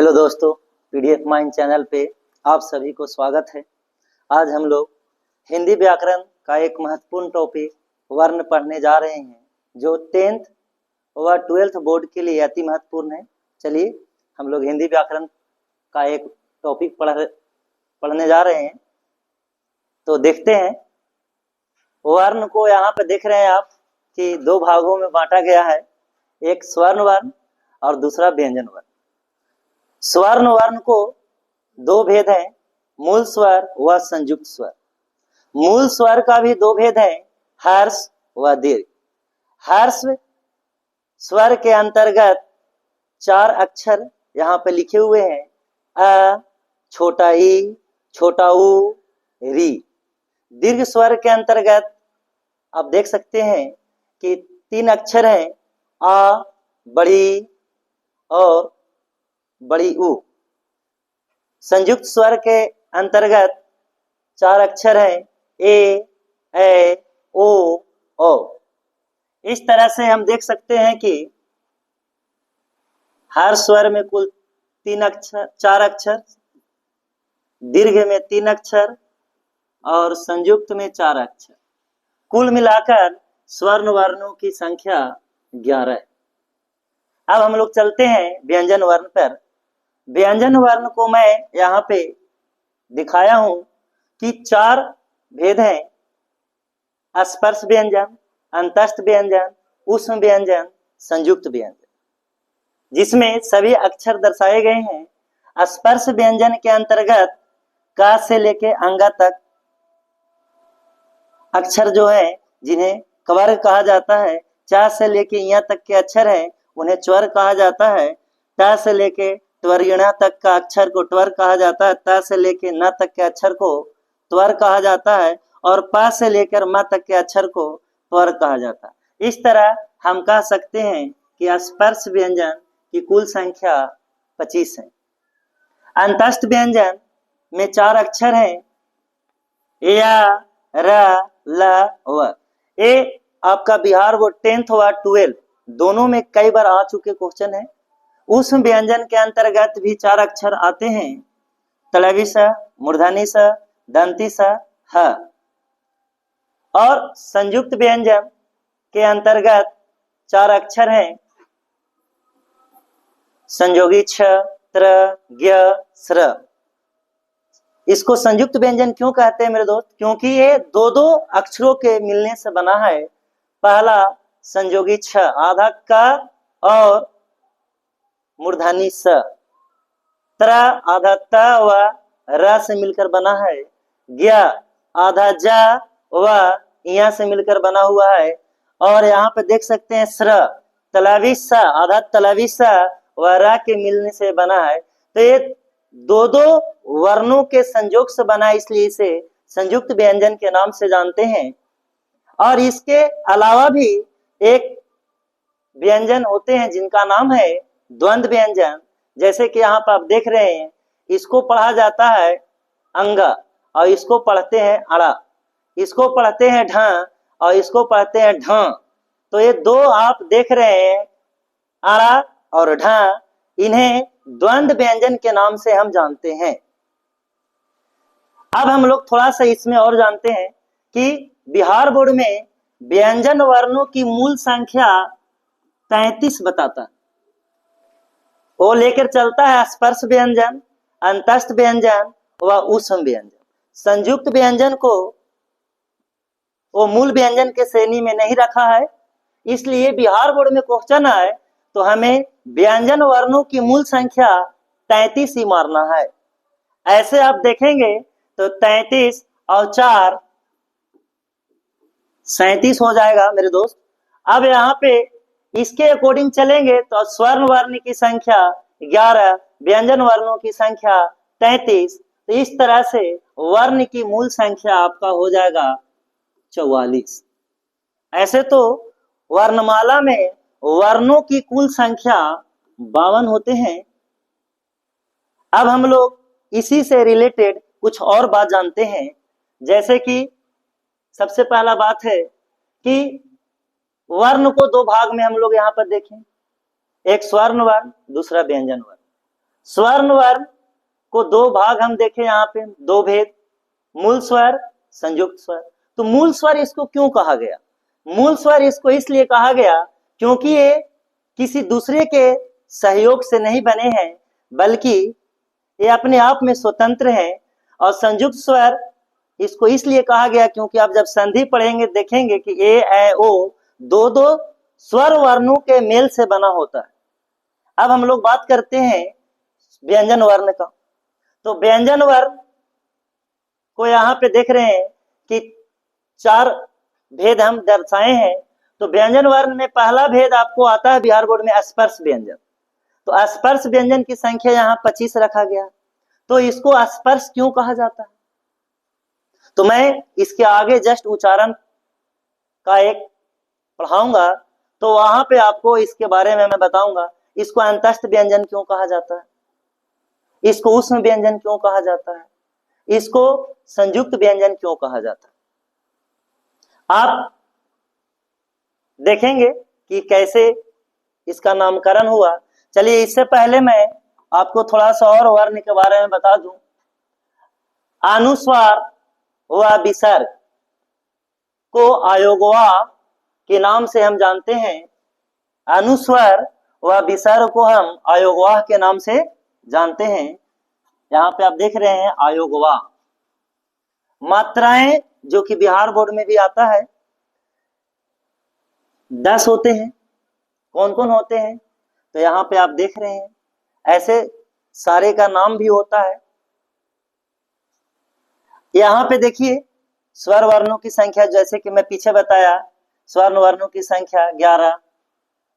Hello दोस्तों, PDF mind channel पे आप सभी को स्वागत है। आज हम लोग हिंदी व्याकरण का एक महत्वपूर्ण टॉपिक वर्ण पढ़ने जा रहे हैं, जो 10th व 12th बोर्ड के लिए अति महत्वपूर्ण है। चलिए हम लोग हिंदी व्याकरण का एक टॉपिक पढ़ने जा रहे हैं। तो देखते हैं, वर्ण को यहाँ पे देख रहे हैं आप कि दो भागों में बांटा गया है, एक स्वर्ण वर्ण और दूसरा व्यंजन वर्ण। स्वर्ण वर्ण को दो भेद हैं, मूल स्वर व संयुक्त स्वर। मूल स्वर का भी दो भेद है, हर्ष व दीर्घ। हर्ष स्वर के अंतर्गत चार अक्षर यहाँ पे लिखे हुए हैं, अ, छोटा ई, छोटा उ, री। दीर्घ स्वर के अंतर्गत आप देख सकते हैं कि तीन अक्षर हैं, आ, बड़ी और बड़ी उ। संयुक्त स्वर के अंतर्गत चार अक्षर हैं, ए, ओ, ओ। इस तरह से हम देख सकते हैं कि हर स्वर में कुल चार अक्षर, दीर्घ में तीन अक्षर और संयुक्त में चार अक्षर। कुल मिलाकर स्वर्ण वर्णों की संख्या 11 है। अब हम लोग चलते हैं व्यंजन वर्ण पर। व्यंजन वर्ण को मैं यहाँ पे दिखाया हूं कि चार भेद हैं, स्पर्श व्यंजन, अंतस्थ व्यंजन, ऊष्म व्यंजन, संयुक्त व्यंजन, जिसमें सभी अक्षर दर्शाए गए हैं। स्पर्श व्यंजन के अंतर्गत क से लेके अंगा तक अक्षर जो है, जिन्हें कवर्ग कहा जाता है, च से लेके यहाँ तक के अक्षर हैं, उन्हें स्वर कहा जाता है। ट से लेके त्वरिणा तक का अक्षर को ट्वर कहा जाता है। त से लेके न तक के अक्षर को त्वर कहा जाता है और प से लेकर म तक के अक्षर को त्वर कहा जाता है। इस तरह हम कह सकते हैं कि स्पर्श व्यंजन की कुल संख्या 25 है। अंतस्थ व्यंजन में चार अक्षर हैं, या, र, ल, व। ये आपका बिहार वो 10th व 12 दोनों में कई बार आ चुके क्वेश्चन है। उस व्यंजन के अंतर्गत भी चार अक्षर आते हैं, तलवी स, मूर्धनी स, दंती स, ह। और संयुक्त व्यंजन के अंतर्गत चार अक्षर हैं, संयोगी छ, त्र, ज्ञ, स्र। इसको संयुक्त व्यंजन क्यों कहते हैं मेरे दोस्त? क्योंकि ये दो दो अक्षरों के मिलने से बना है। पहला संयोगी छ, आधा क और मूर्धनी स। त्र आधा त व र से मिलकर बना है। ज्ञ आधा ज व यहाँ से मिलकर बना हुआ है। और यहाँ पे देख सकते हैं स्र, तलवी स, आधा तलवी स व र के मिलने से बना है। तो ये दो दो वर्णों के संयोग से बना, इसलिए इसे संयुक्त व्यंजन के नाम से जानते हैं। और इसके अलावा भी एक व्यंजन होते हैं जिनका नाम है द्वंद्व व्यंजन। जैसे कि यहाँ पर आप देख रहे हैं, इसको पढ़ा जाता है अंग और इसको पढ़ते हैं अड़ा, इसको पढ़ते हैं ढ और इसको पढ़ते हैं ढ। तो ये दो आप देख रहे हैं, अड़ा और ढ, इन्हें द्वंद्व व्यंजन के नाम से हम जानते हैं। अब हम लोग थोड़ा सा इसमें और जानते हैं कि बिहार बोर्ड में व्यंजन वर्णों की मूल संख्या 33 बताता है। वो लेकर चलता है स्पर्श व्यंजन, अंतस्थ व्यंजन व ऊष्म व्यंजन। संयुक्त व्यंजन को वो मूल व्यंजन के श्रेणी में नहीं रखा है, इसलिए बिहार बोर्ड में क्वेश्चन आए तो हमें व्यंजन वर्णों की मूल संख्या 33 ही मारना है। ऐसे आप देखेंगे तो 33 और 4 37 हो जाएगा मेरे दोस्त। अब यहाँ पे इसके अकॉर्डिंग चलेंगे तो स्वर्ण वर्ण की संख्या 11, व्यंजन वर्णों की संख्या 33। तो इस तरह से वर्ण की मूल संख्या आपका हो जाएगा 44। ऐसे तो वर्णमाला में वर्णों की कुल संख्या 52 होते हैं। अब हम लोग इसी से रिलेटेड कुछ और बात जानते हैं। जैसे कि सबसे पहला बात है कि वर्ण को दो भाग में हम लोग यहाँ पर देखें, एक स्वर्ण वर्ण, दूसरा व्यंजन वर्ण। स्वर्ण वर्ण को दो भाग हम देखें यहाँ पे, दो भेद, मूल स्वर, संयुक्त स्वर। तो मूल स्वर इसको क्यों कहा गया? मूल स्वर इसको इसलिए कहा गया क्योंकि ये किसी दूसरे के सहयोग से नहीं बने हैं, बल्कि ये अपने आप में स्वतंत्र हैं। और संयुक्त स्वर इसको इसलिए कहा गया क्योंकि आप जब संधि पढ़ेंगे देखेंगे कि ए, ऐ, ओ दो दो स्वर वर्णों के मेल से बना होता है। अब हम लोग बात करते हैं व्यंजन वर्ण का। तो व्यंजन वर्ण को यहाँ पे देख रहे हैं कि 4 भेद हम दर्शाए हैं। तो व्यंजन वर्ण में पहला भेद आपको आता है बिहार बोर्ड में स्पर्श व्यंजन। तो स्पर्श व्यंजन की संख्या यहाँ 25 रखा गया। तो इसको स्पर्श क्यों कहा जाता है? तो मैं इसके आगे जस्ट उच्चारण का एक पढ़ाऊंगा, तो वहां पे आपको इसके बारे में मैं बताऊंगा। इसको अंतस्थ व्यंजन क्यों कहा जाता है, इसको ऊष्म व्यंजन क्यों कहा जाता है, इसको संयुक्त व्यंजन क्यों कहा जाता है। आप देखेंगे कि कैसे इसका नामकरण हुआ। चलिए, इससे पहले मैं आपको थोड़ा सा और वर्ण के बारे में बता दूं। अनुस्वार व विसर्ग को आयोगवाह के नाम से हम जानते हैं। अनुस्वर व विसर्ग को हम आयोगवाह के नाम से जानते हैं। यहाँ पे आप देख रहे हैं आयोगवाह। मात्राएं जो कि बिहार बोर्ड में भी आता है 10 होते हैं। कौन कौन होते हैं? तो यहाँ पे आप देख रहे हैं, ऐसे सारे का नाम भी होता है। यहाँ पे देखिए स्वर वर्णों की संख्या, जैसे कि मैं पीछे बताया, स्वर्ण वर्णों की संख्या 11,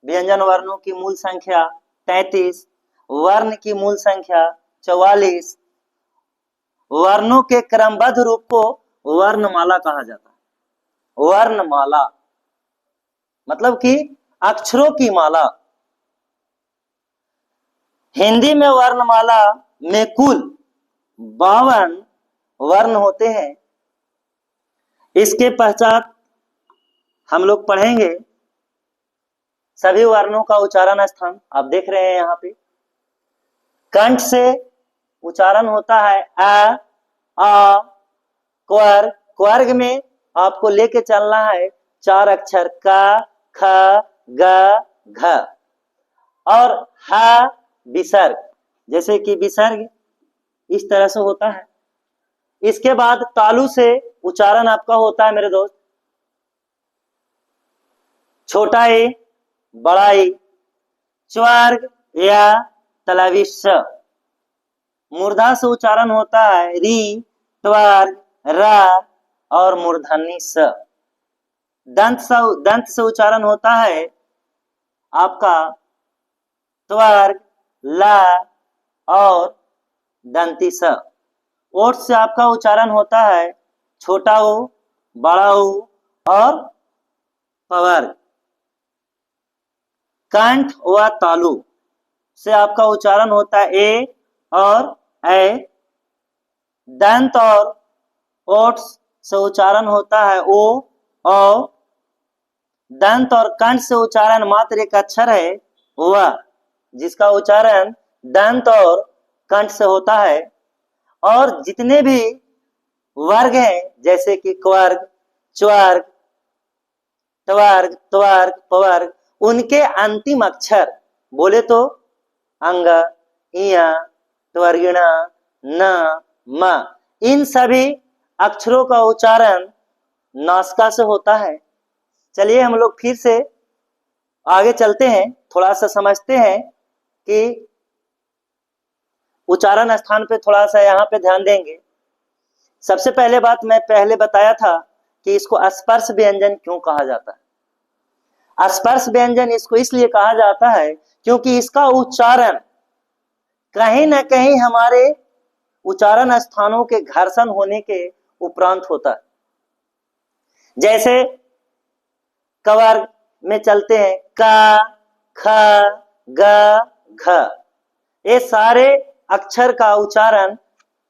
व्यंजन वर्णों की मूल संख्या 33, वर्ण की मूल संख्या 44। वर्णों के क्रमबद्ध रूप को वर्णमाला कहा जाता है। वर्णमाला मतलब कि अक्षरों की माला। हिंदी में वर्णमाला में कुल 52 वर्ण होते हैं। इसके पश्चात हम लोग पढ़ेंगे सभी वर्णों का उच्चारण स्थान। आप देख रहे हैं यहाँ पे कंठ से उच्चारण होता है अ, आ, क्वर्ग। क्वर्ग में आपको लेके चलना है 4 अक्षर क, ख, ग, घ। और ह विसर्ग, जैसे कि विसर्ग इस तरह से होता है। इसके बाद तालु से उच्चारण आपका होता है मेरे दोस्त, छोटा ए, बड़ा ए, च्वर्ग या तलवी स। मूर्धा से उच्चारण होता है री, त्वर्ग, र और मूर्धनी स। दंत से उच्चारण होता है आपका त्वर्ग, ला और दंती स। ओठ से आपका उच्चारण होता है छोटा ऊ, बड़ा ऊ और पवर्ग। कंठ व तालु से आपका उच्चारण होता है ए और ऐ। दंत और ओठ से उच्चारण होता है ओ औ। दंत और कंठ से उच्चारण मात्र एक अक्षर है व, जिसका उच्चारण दंत और कंठ से होता है। और जितने भी वर्ग हैं, जैसे कि क्वर्ग, च्वर्ग, त्वर्ग, त्वर्ग, पवर्ग, उनके अंतिम अक्षर बोले तो अंग, इया, त्वर्गिणा, न, म, इन सभी अक्षरों का उच्चारण नासिका से होता है। चलिए हम लोग फिर से आगे चलते हैं, थोड़ा सा समझते हैं कि उच्चारण स्थान पे थोड़ा सा यहाँ पे ध्यान देंगे। सबसे पहले बात मैं पहले बताया था कि इसको स्पर्श व्यंजन क्यों कहा जाता है। स्पर्श व्यंजन इसको इसलिए कहा जाता है क्योंकि इसका उच्चारण कहीं ना कहीं हमारे उच्चारण स्थानों के घर्षण होने के उपरांत होता है। जैसे कवर्ग में चलते हैं का, ख, ग, घ, ये सारे अक्षर का उच्चारण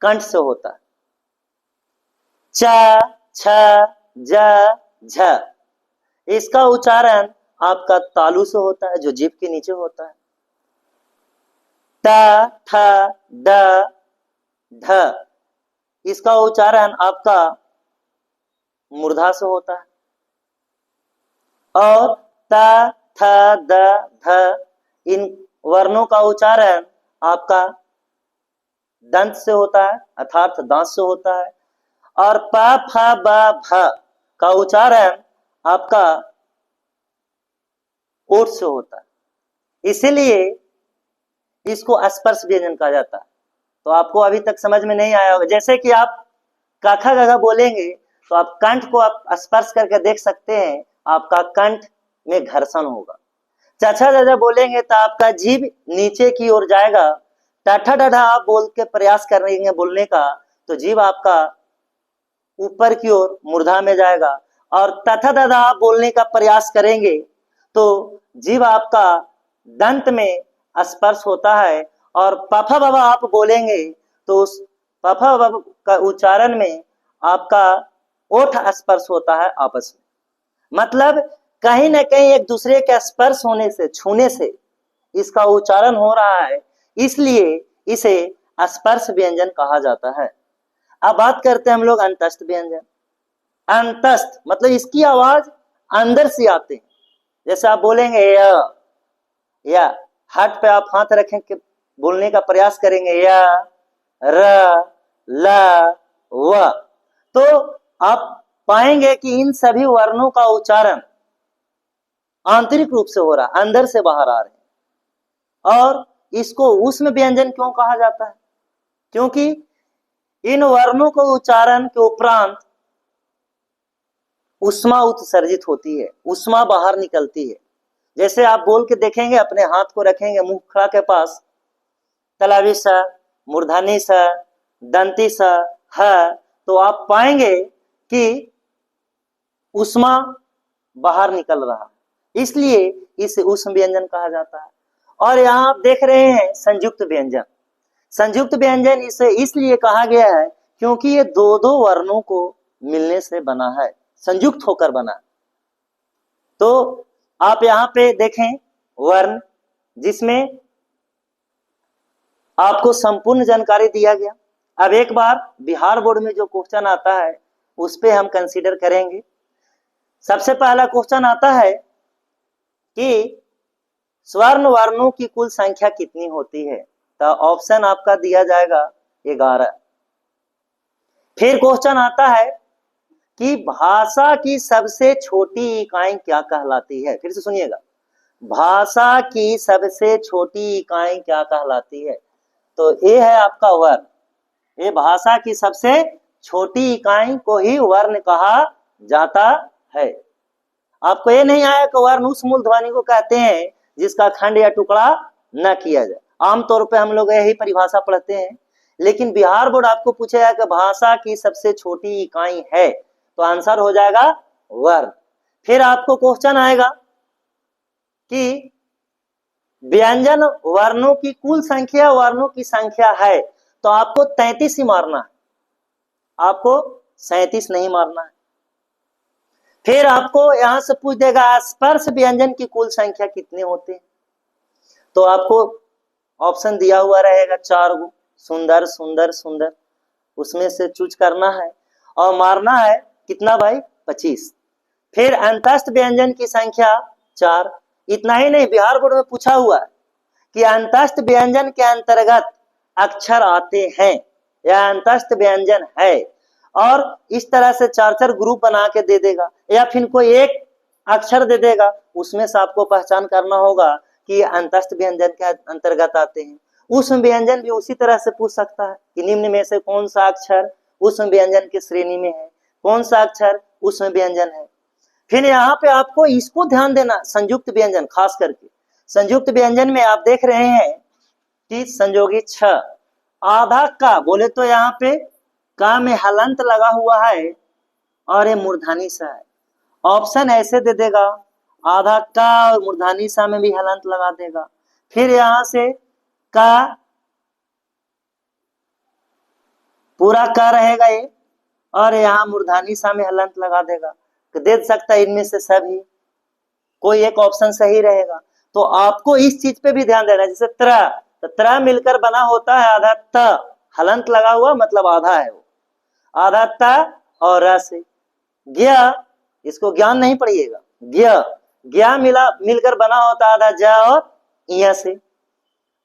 कंठ से होता है। च, छ, ज, झ, इसका उच्चारण आपका तालु से होता है, जो जीभ के नीचे होता है। त, ठ, ड, ढ, इसका उच्चारण आपका मूर्धा से होता है। और त, थ, द, ध, इन वर्णों का उच्चारण आपका दंत से होता है अर्थात दांत से होता है। और प, फ, ब, भ का उच्चारण आपका ओठ से होता है, इसीलिए इसको स्पर्श व्यंजन कहा जाता है। तो आपको अभी तक समझ में नहीं आया होगा। जैसे कि आप काखा गगा बोलेंगे तो आप कंठ को आप स्पर्श करके देख सकते हैं, आपका कंठ में घर्षण होगा। चचा दादा बोलेंगे तो आपका जीभ नीचे की ओर जाएगा। टाठा डाढ़ा आप बोल के प्रयास करेंगे बोलने का तो जीभ आपका ऊपर की ओर मूर्धा में जाएगा। और तथा दादा आप बोलने का प्रयास करेंगे तो जीभ आपका दंत में स्पर्श होता है। और पफा बाबा आप बोलेंगे तो उस पफा बाबा का उच्चारण में आपका ओठ स्पर्श होता है आपस में। मतलब कहीं ना कहीं एक दूसरे के स्पर्श होने से, छूने से इसका उच्चारण हो रहा है, इसलिए इसे स्पर्श व्यंजन कहा जाता है। अब बात करते हैं हम लोग अंतस्थ व्यंजन। अंतस्थ मतलब इसकी आवाज अंदर से आते हैं। जैसे आप बोलेंगे या हाथ पे आप हाथ रखें के बोलने का प्रयास करेंगे या, र, ल, व, तो आप पाएंगे कि इन सभी वर्णों का उच्चारण आंतरिक रूप से हो रहा है, अंदर से बाहर आ रहे हैं। और इसको ऊष्म व्यंजन क्यों कहा जाता है? क्योंकि इन वर्णों को उच्चारण के उपरांत ऊष्मा उत्सर्जित होती है, ऊष्मा बाहर निकलती है। जैसे आप बोल के देखेंगे, अपने हाथ को रखेंगे मुखड़ा के पास, तलावी स, मूर्धनी स, दंती स, ह, तो आप पाएंगे कि ऊष्मा बाहर निकल रहा है, इसलिए इसे ऊष्म व्यंजन कहा जाता है। और यहाँ आप देख रहे हैं संयुक्त व्यंजन। संयुक्त व्यंजन इसे इसलिए कहा गया है क्योंकि ये दो दो वर्णों को मिलने से बना है, संयुक्त होकर बना। तो आप यहाँ पे देखें वर्ण जिसमें आपको संपूर्ण जानकारी दिया गया। अब एक बार बिहार बोर्ड में जो क्वेश्चन आता है उस पे हम कंसीडर करेंगे। सबसे पहला क्वेश्चन आता है कि स्वर्ण वर्णों की कुल संख्या कितनी होती है? तो ऑप्शन आपका दिया जाएगा 11। फिर क्वेश्चन आता है कि भाषा की सबसे छोटी इकाई क्या कहलाती है? फिर से सुनिएगा, भाषा की सबसे छोटी इकाई क्या कहलाती है? तो ये है आपका वर्ण। ये भाषा की सबसे छोटी इकाई को ही वर्ण कहा जाता है। आपको ये नहीं आया कि वर्ण उस मूल ध्वनि को कहते हैं जिसका खंड या टुकड़ा न किया जाए। आमतौर पे हम लोग यही परिभाषा पढ़ते हैं, लेकिन बिहार बोर्ड आपको पूछेगा कि भाषा की सबसे छोटी इकाई है, तो आंसर हो जाएगा वर्ण। फिर आपको क्वेश्चन आएगा कि व्यंजन वर्णों की कुल संख्या वर्णों की संख्या है, तो आपको 33 ही मारना है, आपको 37 नहीं मारना है। फिर आपको यहां से पूछ देगा स्पर्श व्यंजन की कुल संख्या कितने होते हैं? तो आपको ऑप्शन दिया हुआ रहेगा 4 गो, सुंदर सुंदर सुंदर, उसमें से चूज करना है और मारना है कितना भाई? 25। फिर अंतस्थ व्यंजन की संख्या 4। इतना ही नहीं, बिहार बोर्ड में पूछा हुआ है कि अंतस्थ व्यंजन के अंतर्गत अक्षर आते हैं या अंतस्थ व्यंजन है, और इस तरह से 4 ग्रुप बना के दे देगा, या फिर कोई एक अक्षर दे देगा, उसमें से आपको पहचान करना होगा कि अंतस्थ व्यंजन के अंतर्गत आते हैं। ऊष्म व्यंजन भी उसी तरह से पूछ सकता है कि निम्न में से कौन सा अक्षर ऊष्म व्यंजन की श्रेणी में है, कौन सा अक्षर ऊष्म व्यंजन है। फिर यहाँ पे आपको इसको ध्यान देना, संयुक्त व्यंजन खास करके संयुक्त व्यंजन में आप देख रहे हैं कि संयोगी छ, आधा का बोले तो यहाँ पे का में हलंत लगा हुआ है और ये मूर्धनी सा है। ऑप्शन ऐसे दे देगा, आधा का और मूर्धनी सा में भी हलंत लगा देगा। फिर यहां से का पूरा का रहेगा ये, और यहाँ मूर्धनी सा में हलंत लगा देगा। तो दे सकता है इनमें से सभी, कोई एक ऑप्शन सही रहेगा। तो आपको इस चीज पे भी ध्यान देना है। जैसे त्र, तो त्र मिलकर बना होता है आधा त, हलंत लगा हुआ मतलब आधा है वो, आधा त और र से। ज्ञ, इसको ज्ञान नहीं पढ़िएगा, ज्ञ, ज्ञ मिलकर बना होता है आधा ज और य से।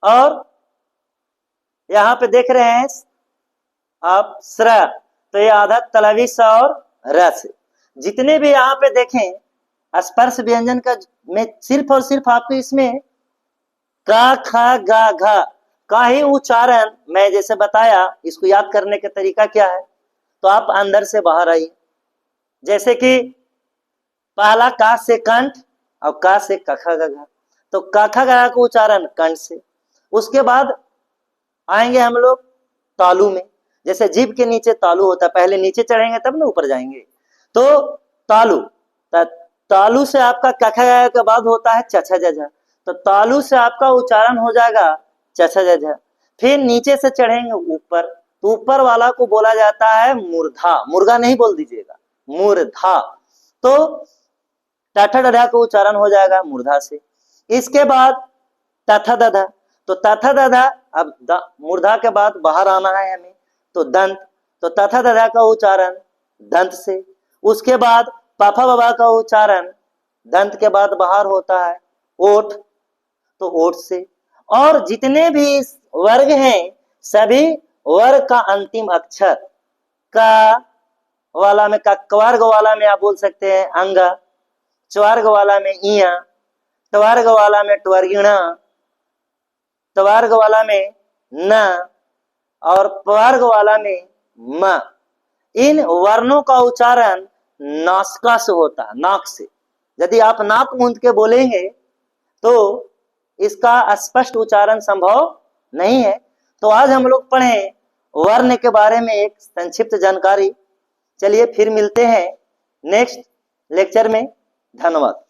और यहाँ पे देख रहे हैं आप स्र, तो ये आधा तलवी स और र से। जितने भी यहाँ पे देखें स्पर्श व्यंजन का में सिर्फ और सिर्फ आपको इसमें क ख ग घ का ही उच्चारण, मैं जैसे बताया, इसको याद करने का तरीका क्या है, तो आप अंदर से बाहर आइए। जैसे कि पहला का से कंठ और का से क ख ग घ, तो क ख ग घ का उच्चारण कंठ से। उसके बाद आएंगे हम लोग तालु में, जैसे जीभ के नीचे तालु होता है, पहले नीचे चढ़ेंगे तब ना ऊपर जाएंगे, तो तालु, तालु से आपका क ख ग घ के बाद होता है छ छ ज झ, तो तालु से आपका उच्चारण हो जाएगा छ छ ज झ। फिर नीचे से चढ़ेंगे ऊपर, तो ऊपर वाला को बोला जाता है मूर्धा, मुर्गा नहीं बोल दीजिएगा, मूर्धा, तो टठ डढ़ा का उच्चारण हो जाएगा मूर्धा से। इसके बाद तथ दधा, तो तथ दधा, अब मूर्धा के बाद बाहर आना है हमें, तो दंत, तो तथ दधा का उच्चारण दंत से। उसके बाद पाफा बाबा का उच्चारण दंत के बाद बाहर होता है ओठ, तो ओठ से। और जितने भी वर्ग हैं सभी वर्ग का अंतिम अक्षर क वाला में, कवर्ग वाला में आप बोल सकते हैं अंग, चवर्ग वाला में इया, त्वर्ग वाला में ट्वर्गिण, त्वर्ग वाला में न, और पवर्ग वाला में म। इन वर्णों का उच्चारण नासिका से होता है, नाक से। यदि आप नाक मूंद के बोलेंगे तो इसका स्पष्ट उच्चारण संभव नहीं है। तो आज हम लोग पढ़ें वर्ण के बारे में एक संक्षिप्त जानकारी। चलिए फिर मिलते हैं नेक्स्ट लेक्चर में। धन्यवाद।